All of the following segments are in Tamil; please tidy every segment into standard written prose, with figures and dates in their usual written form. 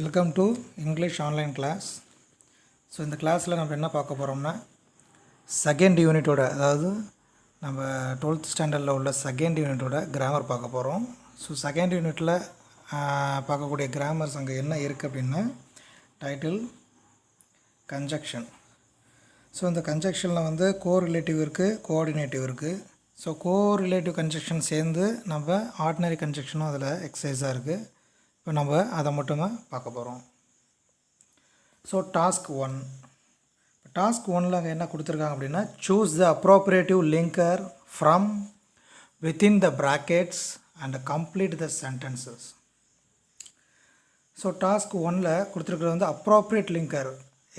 Welcome to English online class. So இந்த கிளாஸில் நம்ம என்ன பார்க்க போகிறோம்னா செகண்ட் யூனிட்டோட, அதாவது நம்ம 12th ஸ்டாண்டர்டில் உள்ள செகண்ட் யூனிட்டோட கிராமர் பார்க்க போகிறோம். ஸோ செகண்ட் யூனிட்டில் பார்க்கக்கூடிய கிராமர்ஸ் அங்கே என்ன இருக்குது அப்படின்னா டைட்டில் கன்ஜக்ஷன். ஸோ இந்த கன்ஜக்ஷனில் வந்து கோரிலேட்டிவ் இருக்குது, கோஆர்டினேட்டிவ் இருக்குது. ஸோ கோரிலேட்டிவ் கன்ஜக்ஷன் சேர்ந்து நம்ம ஆர்டினரி கன்ஜக்ஷனும் அதில் எக்ஸசைஸாக இருக்குது. இப்போ நம்ம அதை மட்டும்தான் பார்க்க போகிறோம். So task 1. டாஸ்க் 1ல் அங்கே என்ன கொடுத்துருக்காங்க அப்படின்னா choose the appropriate linker from within the brackets and complete the sentences. So task 1ல் கொடுத்துருக்கிறது வந்து அப்ரோப்ரியேட் லிங்கர்,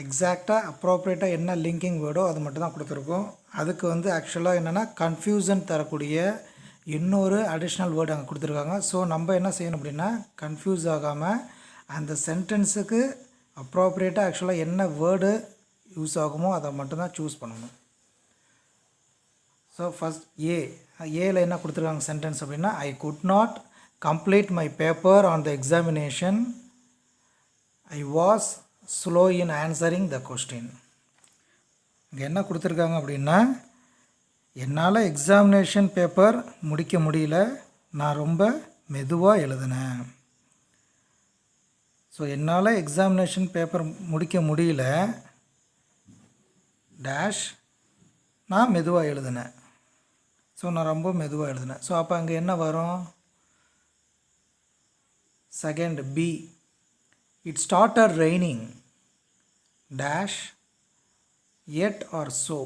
எக்ஸாக்டாக அப்ரோப்ரியேட்டாக என்ன லிங்கிங் வேர்டோ அது மட்டும் தான் கொடுத்துருக்கோம். அதுக்கு வந்து ஆக்சுவலாக என்னென்னா கன்ஃபியூசன் தரக்கூடிய இன்னொரு அடிஷ்னல் வேர்டு அங்கே கொடுத்துருக்காங்க. ஸோ நம்ம என்ன செய்யணும் அப்படின்னா கன்ஃபியூஸ் ஆகாமல் அந்த சென்டென்ஸுக்கு அப்ரோப்ரியேட்டாக ஆக்சுவலாக என்ன வேர்டு யூஸ் ஆகுமோ அதை மட்டும்தான் சூஸ் பண்ணணும். ஸோ ஃபஸ்ட் ஏல என்ன கொடுத்துருக்காங்க சென்டென்ஸ் அப்படின்னா I could not complete my paper on the examination, I was slow in answering the question. இங்கே என்ன கொடுத்துருக்காங்க அப்படின்னா என்னால் எக்ஸாமினேஷன் பேப்பர் முடிக்க முடியல, நான் ரொம்ப மெதுவாக எழுதினேன். ஸோ என்னால் எக்ஸாமினேஷன் பேப்பர் முடிக்க முடியல டேஷ், நான் மெதுவாக எழுதினேன். ஸோ நான் ரொம்ப மெதுவாக எழுதினேன். ஸோ அப்போ அங்கே என்ன வரும்? Second B, it started raining dash yet or so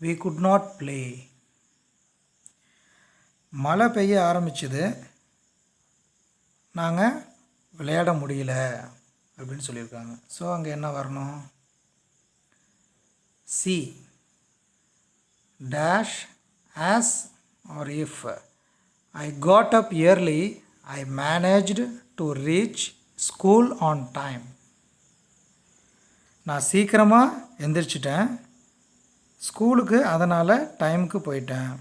we could not play. மழை பெய்ய ஆரம்பிச்சது, நாங்கள் விளையாட முடியல அப்படின்னு சொல்லியிருக்காங்க. ஸோ அங்கே என்ன வரணும்? C dash as or if I got up early I managed to reach school on time. நான் சீக்கிரமாக எந்திரிச்சிட்டேன், ஸ்கூலுக்கு அதனால் டைமுக்கு போயிட்டேன்.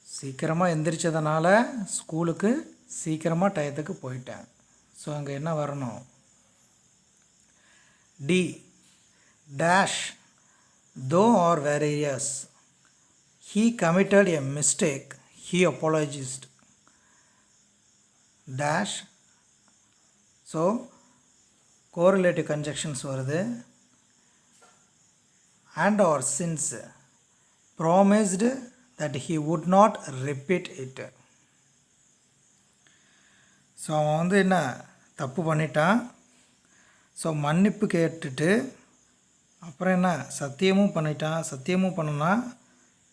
சீக்கிரமாக எந்திரிச்சதுனால ஸ்கூலுக்கு சீக்கிரமாக டயத்துக்கு போயிட்டேன். ஸோ அங்கே என்ன வரணும்? The dash though or whereas he committed a mistake he apologised dash. So correlative conjunctions வருது. and or since promised that he would not repeat it. So அவன் வந்து என்ன தப்பு பண்ணிட்டான், ஸோ மன்னிப்பு கேட்டுட்டு அப்புறம் என்ன சத்தியமும் பண்ணிட்டான். சத்தியமும் பண்ணனா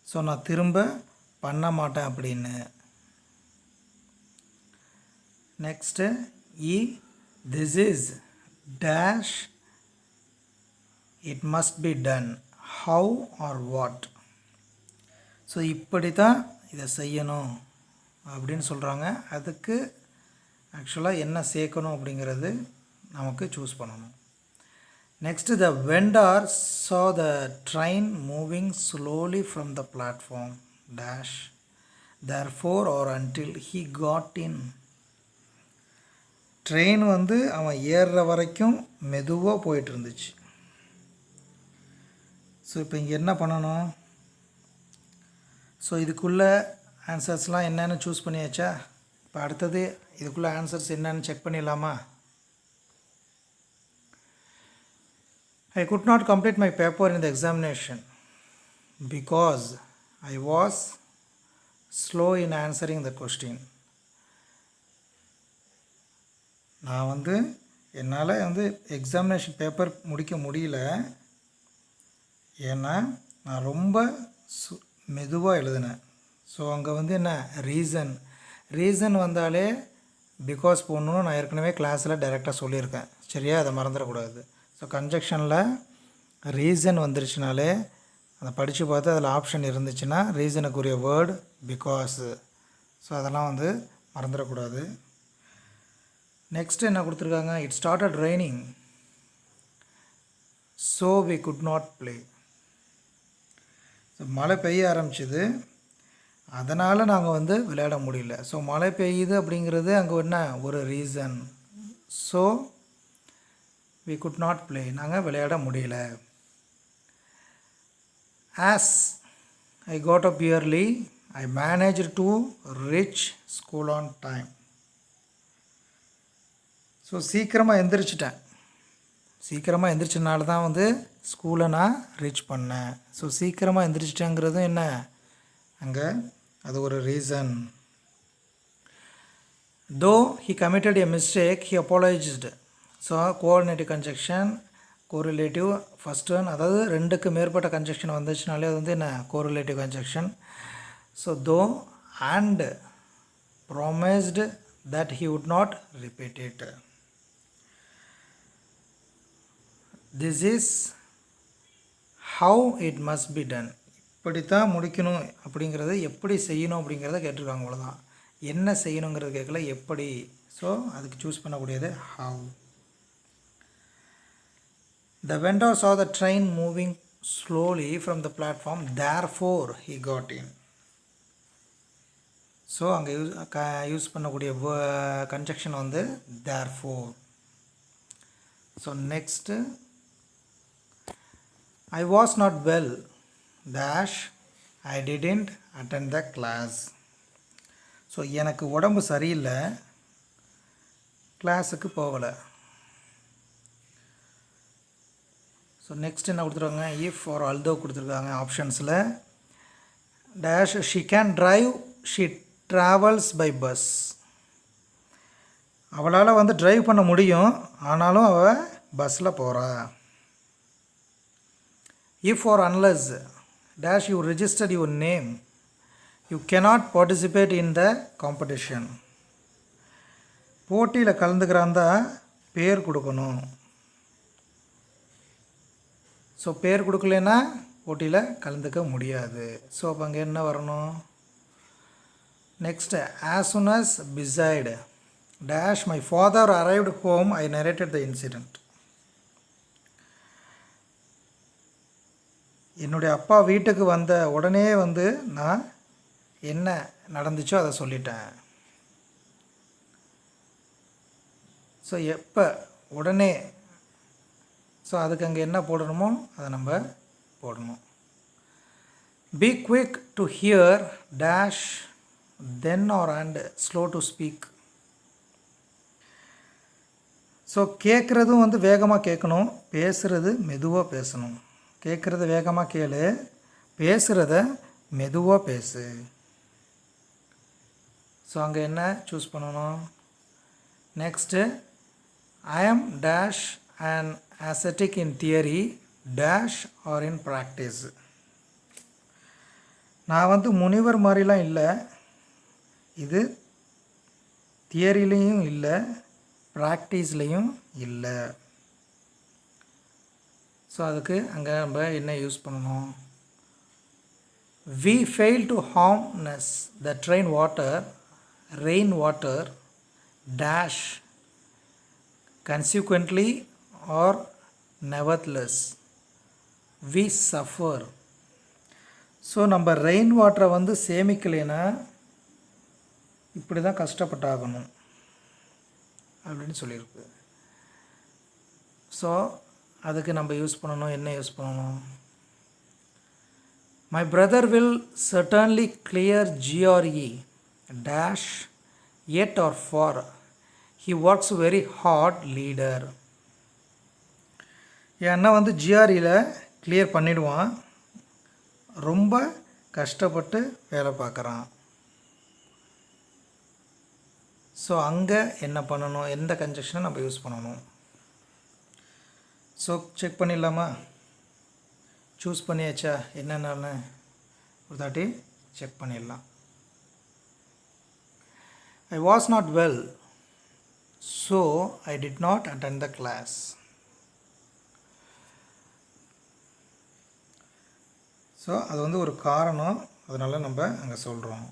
ஸோ நான் திரும்ப பண்ண மாட்டேன் அப்படின்னு. Next this is dash it must be done how or what. So இப்படி தான் இதை செய்யணும் அப்படின்னு சொல்கிறாங்க. அதுக்கு ஆக்சுவலாக என்ன சேர்க்கணும் அப்படிங்கிறது நமக்கு சூஸ் பண்ணணும். Next the vendor saw the train moving slowly from the platform dash therefore or until he got in. Train வந்து அவன் ஏறுற வரைக்கும் மெதுவாக போயிட்டு இருந்துச்சு. ஸோ இப்போ இங்கே என்ன பண்ணணும்? ஸோ இதுக்குள்ளே ஆன்சர்ஸ்லாம் என்னென்னு சூஸ் பண்ணியாச்சா? இப்போ அடுத்தது இதுக்குள்ளே ஆன்சர்ஸ் என்னென்னு செக் பண்ணிடலாமா? I could not complete my paper in the examination because I was slow in answering the question. நான் வந்து என்னால் வந்து எக்ஸாமினேஷன் பேப்பர் முடிக்க முடியல, ஏன்னா நான் ரொம்ப மெதுவாக எழுதினேன். ஸோ அங்கே வந்து என்ன ரீசன் வந்தாலே பிகாஸ் போடணுன்னு நான் ஏற்கனவே கிளாஸில் டைரெக்டாக சொல்லியிருக்கேன், சரியா? அதை மறந்துடக்கூடாது. ஸோ கன்ஜக்ஷனில் ரீசன் வந்துருச்சுனாலே அதை படித்து பார்த்து அதில் ஆப்ஷன் இருந்துச்சுன்னா ரீசனுக்குரிய வேர்டு பிகாஸ். ஸோ அதெல்லாம் வந்து மறந்துடக்கூடாது. நெக்ஸ்ட் என்ன கொடுத்துருக்காங்க? It started raining so we could not play. So மழை பெய்ய ஆரம்பிச்சிது, அதனால் நாங்கள் வந்து விளையாட முடியல. ஸோ மழை பெய்யுது அப்படிங்கிறது அங்கே என்ன ஒரு reason, so we could not play. நாங்கள் விளையாட முடியல. As I got up early, I managed to reach school on time. So சீக்கிரமாக எந்திரிச்சிட்டேன். சீக்கிரமாக எந்திரிச்சனால தான் வந்து ஸ்கூலை நான் ரீச் பண்ணேன். ஸோ சீக்கிரமாக எந்திரிச்சிட்டேங்கிறதும் என்ன அங்கே அது ஒரு reason. Though he committed a mistake, he apologized. So coordinative conjunction correlative first one, அதாவது ரெண்டுக்கு மேற்பட்ட கன்ஜெக்ஷன் வந்துச்சுனாலே அது வந்து என்ன கோரிலேட்டிவ் கன்ஜெக்ஷன். ஸோ தோ and promised that he would not repeat it. This is how it must be done. இப்படித்தான் முடிக்கணும் அப்படிங்கிறத, எப்படி செய்யணும் அப்படிங்கிறத கேட்டிருக்காங்க. அவ்வளோதான். என்ன செய்யணுங்கிறது கேட்கல, எப்படி. ஸோ அதுக்கு சூஸ் பண்ணக்கூடியது how. The vendor saw the train moving slowly from the platform, therefore he got in. So அங்கே யூஸ் பண்ணக்கூடிய கன்ஜெக்ஷன் வந்து therefore. So next, I was not well dash I didn't attend the class. So எனக்கு உடம்பு சரியில்லை, கிளாஸுக்கு போகலை. ஸோ நெக்ஸ்ட் என்ன கொடுத்துருக்காங்க, இஃப் ஆர் ஆல்தோ கொடுத்துருக்காங்க ஆப்ஷன்ஸில். Dash she can drive she travels by bus. அவளால் வந்து ட்ரைவ் பண்ண முடியும், ஆனாலும் அவள் பஸ்ஸில் போகிறா. If or unless dash you registered your name you cannot participate in the competition. போட்டியில் கலந்துக்கிறாந்தா பேர் கொடுக்கணும். ஸோ பேர் கொடுக்கலன்னா போட்டியில் கலந்துக்க முடியாது. ஸோ அப்போ அங்கே என்ன வரணும், next as soon as beside dash my father arrived home I narrated the incident. என்னுடைய அப்பா வீட்டுக்கு வந்த உடனே வந்து நான் என்ன நடந்துச்சோ அதை சொல்லிட்டேன். ஸோ எப்போ உடனே, ஸோ அதுக்கு அங்கே என்ன போடணுமோ அதை நம்ம போடணும். Be quick to hear dash then or and slow to speak. So கேட்குறதும் வந்து வேகமாக கேட்கணும், பேசுகிறது மெதுவாக பேசணும். கேட்குறத வேகமாக கேளு, பேசுகிறத மெதுவாக பேசு. ஸோ அங்கே என்ன சூஸ் பண்ணணும், நெக்ஸ்ட்டு ஐ ஆம் dash and ascetic in theory dash or in practice. நான் வந்து முனிவர் மாதிரிலாம் இல்லை, இது தியரிலையும் இல்லை ப்ராக்டிஸ்லேயும் இல்லை. ஸோ அதுக்கு அங்கே நம்ம என்ன யூஸ் பண்ணணும், we fail to harness the rain water dash consequently or nevertheless we suffer. So நம்ம ரெயின் வாட்டரை வந்து சேமிக்கலைன்னா இப்படி தான் கஷ்டப்பட்டாகணும் அப்படின்னு சொல்லியிருக்கு. ஸோ அதுக்கு நம்ம யூஸ் பண்ணணும், என்ன யூஸ் பண்ணணும், my brother will certainly clear GRE dash yet or for he works very hard leader. என் அண்ணன் வந்து ஜிஆர்இயில் கிளியர் பண்ணிவிடுவான், ரொம்ப கஷ்டப்பட்டு வேலை பார்க்குறான். ஸோ அங்கே என்ன பண்ணணும், எந்த கன்ஜெக்ஷனை நம்ம யூஸ் பண்ணணும். ஸோ செக் பண்ணிடலாமா, சூஸ் பண்ணியாச்சா என்னென்னு ஒரு தாட்டி செக் பண்ணிடலாம். I was not well so I did not attend the class. So அது வந்து ஒரு காரணம், அதனால் நம்ம அங்கே சொல்கிறோம்.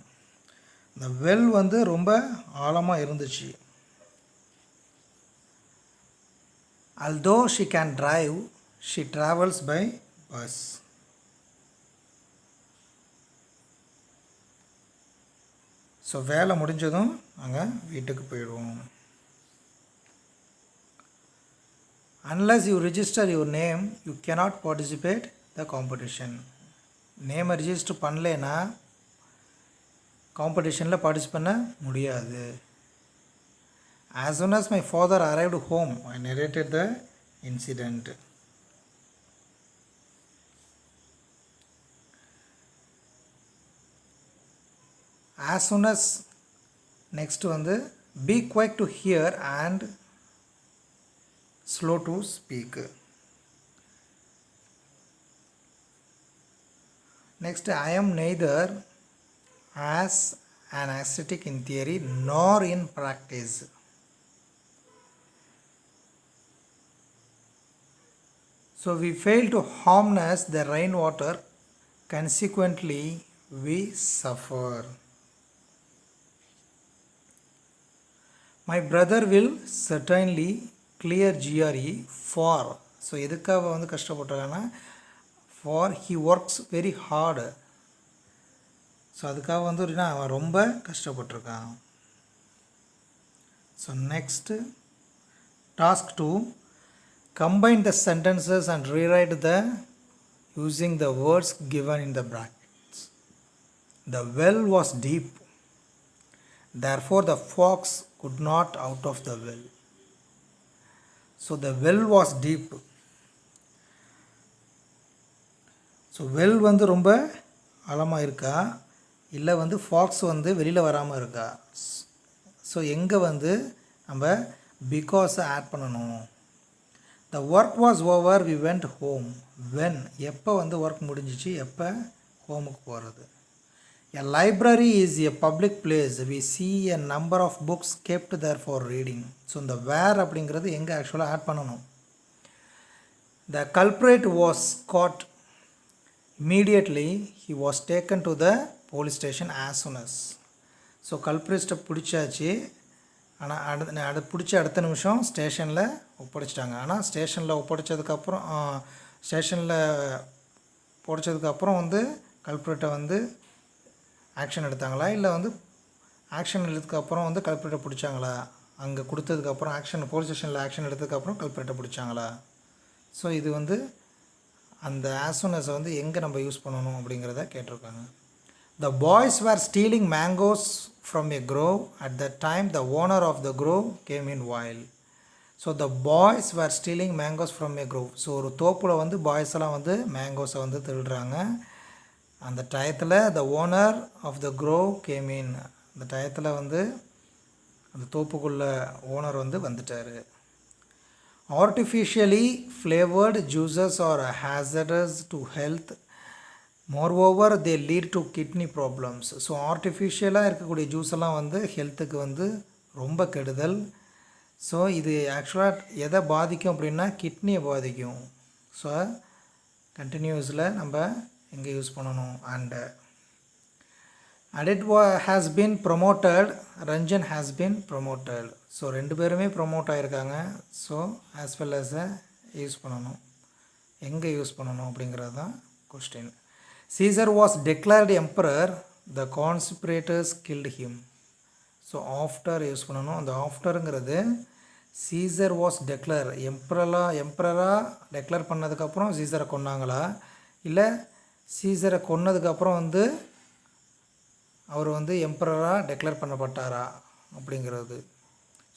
இந்த வெல் வந்து ரொம்ப ஆழமாக இருந்துச்சு. although she can drive she travels by bus. So வேலை முடிஞ்சதும் நாங்கள் வீட்டுக்கு போயிடுவோம். unless you register your name you cannot participate the competition. நேமை ரிஜிஸ்டர் பண்ணலைன்னா காம்படிஷனில் பார்ட்டிசிபேட் பண்ண முடியாது. As soon as my father arrived home I narrated the incident. As soon as next வந்து be quick to hear and slow to speak. Next, I am neither as an ascetic in theory nor in practice. So we fail to harness the rainwater, consequently we suffer. My brother will certainly clear GRE for, so எதுக்காக வந்து கஷ்டப்பட்டாங்கன்னா for he works very hard. So அதுக்காக வந்து அவன் ரொம்ப கஷ்டப்பட்டிருக்கான். So next task 2, combine the sentences and rewrite the using the words given in the brackets. The well was deep, therefore the fox could not out of the well. So the well was deep. So well வந்து ரொம்ப ஆழமாக இருக்கா, இல்லை வந்து ஃபாக்ஸ் வந்து வெளியில் வராமல் இருக்கா. ஸோ எங்கே வந்து நம்ம பிகாஸை ஆட் பண்ணணும். The work was over we went home. When எப்போ வந்து ஒர்க் முடிஞ்சிச்சு, எப்போ ஹோமுக்கு போகிறது. A library is a public place we see a number of books kept there for reading. So இந்த வேர் அப்படிங்கிறது எங்கே ஆக்சுவலாக ஆட் பண்ணணும். The culprit was caught. Immediately he was taken to the police station as soon as. So கல்ப்ரிஸ்ட்டை பிடிச்சாச்சு, ஆனால் அது பிடிச்ச அடுத்த நிமிஷம் ஸ்டேஷனில் ஒப்படைச்சிட்டாங்க. ஆனால் ஸ்டேஷனில் ஒப்படைச்சதுக்கப்புறம் வந்து கல்ப்ரேட்டை வந்து ஆக்ஷன் எடுத்தாங்களா, இல்லை வந்து ஆக்ஷன் எடுத்ததுக்கப்புறம் வந்து கல்ப்ரேட்டை பிடிச்சாங்களா, அங்கே கொடுத்ததுக்கப்புறம் ஆக்ஷன் போலீஸ் ஸ்டேஷனில் ஆக்ஷன் எடுத்ததுக்கப்புறம் கல்ப்ரேட்டை பிடிச்சாங்களா. ஸோ இது வந்து அந்த ஆஸ் சூன் அஸ் வந்து எங்கே நம்ம யூஸ் பண்ணணும் அப்படிங்கிறத கேட்டிருக்காங்க. The boys were stealing mangoes from a grove at the time the owner of the grove came in wild. So the boys were stealing mangoes from a grove. So ஒரு தோப்பில் வந்து பாய்ஸ் எல்லாம் வந்து மேங்கோஸை வந்து திருடுறாங்க. அந்த டயத்தில் the owner of the grove came in. அந்த டயத்தில் வந்து அந்த தோப்புக்குள்ளே ஓனர் வந்து வந்துட்டார். Artificially flavored juices are hazardous to health. Moreover, they lead to kidney problems. So ஆர்டிஃபிஷியலாக இருக்கக்கூடிய ஜூஸ் எல்லாம் வந்து ஹெல்த்துக்கு வந்து ரொம்ப கெடுதல். ஸோ இது ஆக்சுவலாக எதை பாதிக்கும் அப்படின்னா கிட்னியை பாதிக்கும். ஸோ கண்டினியூஸில் நம்ம எங்கே யூஸ் பண்ணணும். And Adit has been promoted, Ranjan has been promoted. So ரெண்டு பேருமே ப்ரொமோட் ஆகிருக்காங்க. So as well as use பண்ணணும், எங்கே யூஸ் பண்ணணும் அப்படிங்கிறது தான் question. Caesar was declared emperor, the conspirators killed him. So after use பண்ணணும். அந்த ஆஃப்டருங்கிறது Caesar was declared எம்பரராக டெக்ளேர் பண்ணதுக்கப்புறம் சீசரை கொன்னாங்களா, இல்லை சீசரை கொன்னதுக்கப்புறம் வந்து அவர் வந்து எம்பரராக டெக்ளேர் பண்ணப்பட்டாரா அப்படிங்கிறது.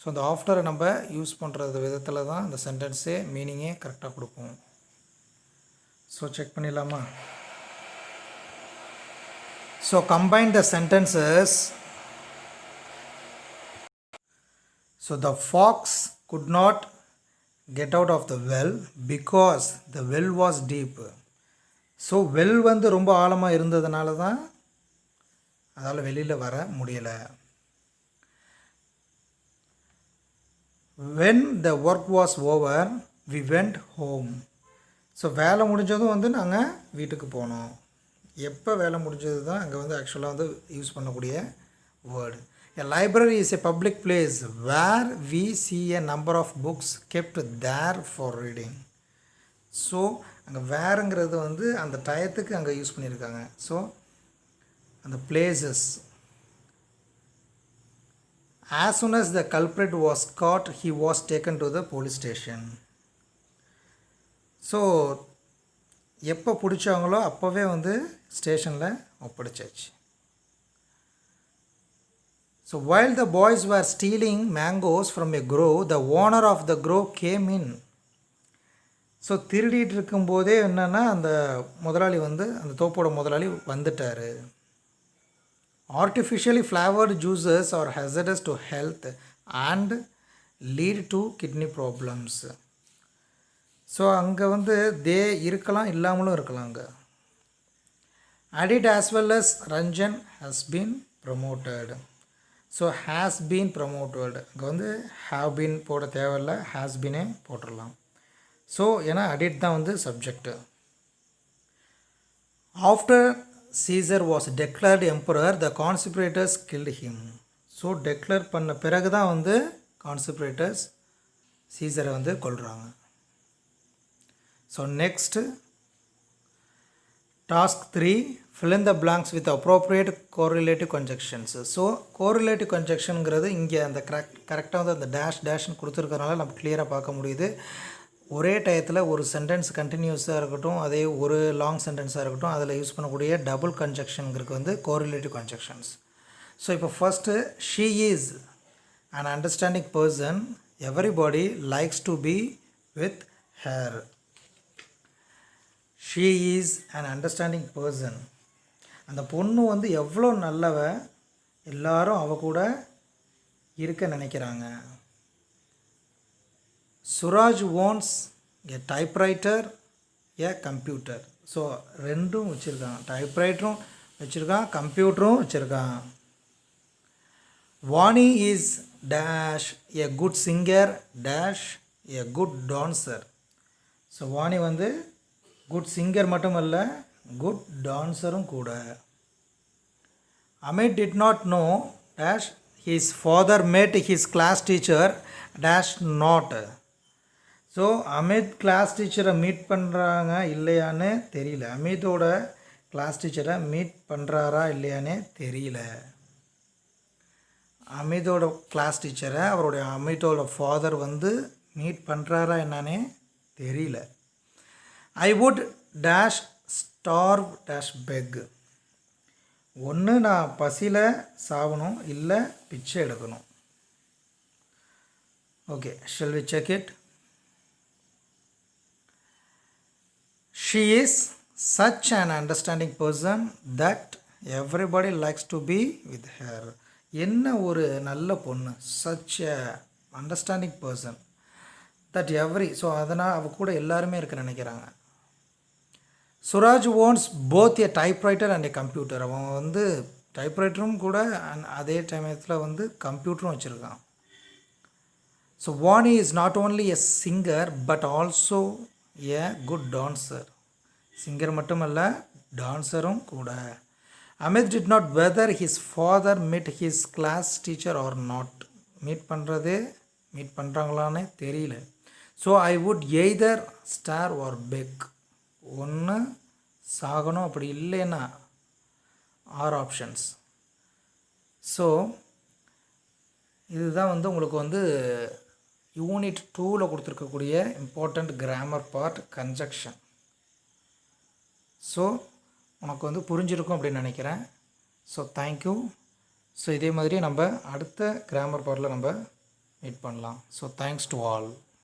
ஸோ அந்த ஆஃப்டரை நம்ம யூஸ் பண்ணுறது விதத்தில் தான் அந்த சென்டென்ஸே மீனிங்கே கரெக்டாக கொடுப்போம். ஸோ செக் பண்ணிடலாமா. So combine the sentences. So the fox could not get out of the well because the well was deep. So well வந்து ரொம்ப ஆழமாக இருந்ததுனால தான் அதால் வெளியில் வர முடியலை. when the work was over we went home. So வேலை முடிஞ்சதும் வந்து நாங்கள் வீட்டுக்கு போனோம். எப்போ வேலை முடிஞ்சது தான் அங்கே வந்து ஆக்சுவலாக வந்து யூஸ் பண்ணக்கூடிய word. A library is a public place where we see a number of books kept there for reading. So அங்கே வேறுங்கிறது வந்து அந்த டயத்துக்கு அங்கே யூஸ் பண்ணியிருக்காங்க. ஸோ அந்த places. As soon as the culprit was caught, he was taken to the police station. So எப்போ பிடிச்சாங்களோ அப்போவே வந்து ஸ்டேஷனில் ஒப்படைச்சாச்சு. So while the boys were stealing mangoes from a grove, the owner of the grove came in. So திருடிட்டு இருக்கும்போதே என்னென்னா அந்த முதலாளி வந்து அந்த தோப்போட முதலாளி வந்துட்டார். Artificially flavored juices are hazardous to health and lead to kidney problems. So அங்கே வந்து இருக்கலாம் இல்லாமலும் இருக்கலாம். அங்கே Adit as well as Ranjan has been promoted. So has been promoted அங்கே வந்து have been போட தேவையில்லை, has been போட்டுடலாம். ஸோ ஏன்னா அடிட் தான் வந்து subject. After Caesar was declared emperor, the conspirators killed him. So declare பண்ண பிறகு தான் வந்து கான்ஸ்பிரேட்டர்ஸ் சீசரை வந்து கொல்றாங்க. So next task 3, fill in the blanks with appropriate correlative conjunctions. So correlative conjunctionங்கிறது இங்கே அந்த கரெக்டாக வந்து அந்த டேஷ்னு கொடுத்துருக்கறனால நம்ம கிளியராக பார்க்க முடியுது. ஒரே டயத்தில் ஒரு சென்டென்ஸ் கண்டினியூஸாக இருக்கட்டும், அதே ஒரு லாங் சென்டென்ஸாக இருக்கட்டும், அதில் யூஸ் பண்ணக்கூடிய டபுள் கன்ஜக்ஷனுங்கிறது வந்து கோரிலேட்டிவ் கன்ஜக்ஷன்ஸ். ஸோ இப்போ first she is an understanding person, everybody likes to be with her. She is an understanding person. அந்த பொண்ணு வந்து எவ்வளோ நல்லவ, எல்லாரும் அவ கூட இருக்க நினைக்கிறாங்க. Suraj owns a typewriter, a computer. So ரெண்டும் வச்சுருக்கான், டைப்ரைட்டரும் வச்சுருக்கான், கம்ப்யூட்டரும் வச்சுருக்கான். Vani is dash a good singer dash a good dancer. So Vani வந்து குட் சிங்கர் மட்டுமல்ல, குட் டான்ஸரும் கூட. Amit did not know dash his father met his class teacher dash not. So Amit class டீச்சரை மீட் பண்ணுறாங்க இல்லையான்னு தெரியல. அமித்தோட கிளாஸ் டீச்சரை மீட் பண்ணுறாரா இல்லையானே தெரியல. அமித்தோட கிளாஸ் டீச்சரை அவருடைய அமித்தோட ஃபாதர் வந்து மீட் பண்ணுறாரா என்னன்னே தெரியல. I would dash starve dash beg. ஒன்று நான் பசியில் சாகணும், இல்லை பிச்சை எடுக்கணும். Okay, shall we check it. She is such an understanding person that everybody likes to be with her. என்ன ஒரு நல்ல பொண்ணு, such a understanding person that every, so அதனால் அவ கூட எல்லாருமே இருக்க நினைக்கிறாங்க. Suraj owns both a typewriter and a computer. அவன் வந்து டைப்ரைட்டரும் கூட அதே டைமத்தில் வந்து கம்ப்யூட்டரும் வச்சுருக்கான். So Vani is not only a singer but also a good dancer. Singer மட்டுமல்ல, டான்ஸரும் கூட. Amit did not whether his father met his class teacher or not. Meet பண்ணுறாங்களான்னு தெரியல. So I would either starve or beg. ஒன்று சாகணும், அப்படி இல்லைன்னா ஆர் ஆப்ஷன்ஸ். ஸோ இதுதான் வந்து உங்களுக்கு வந்து யூனிட் 2ல் கொடுத்துருக்கக்கூடிய important grammar part conjunction. So உனக்கு வந்து புரிஞ்சிருக்கும் அப்படின்னு நினைக்கிறேன். So thank you. ஸோ இதே மாதிரி நம்ம அடுத்த கிராமர் பார்ட்டில் நம்ம மீட் பண்ணலாம். So thanks to all.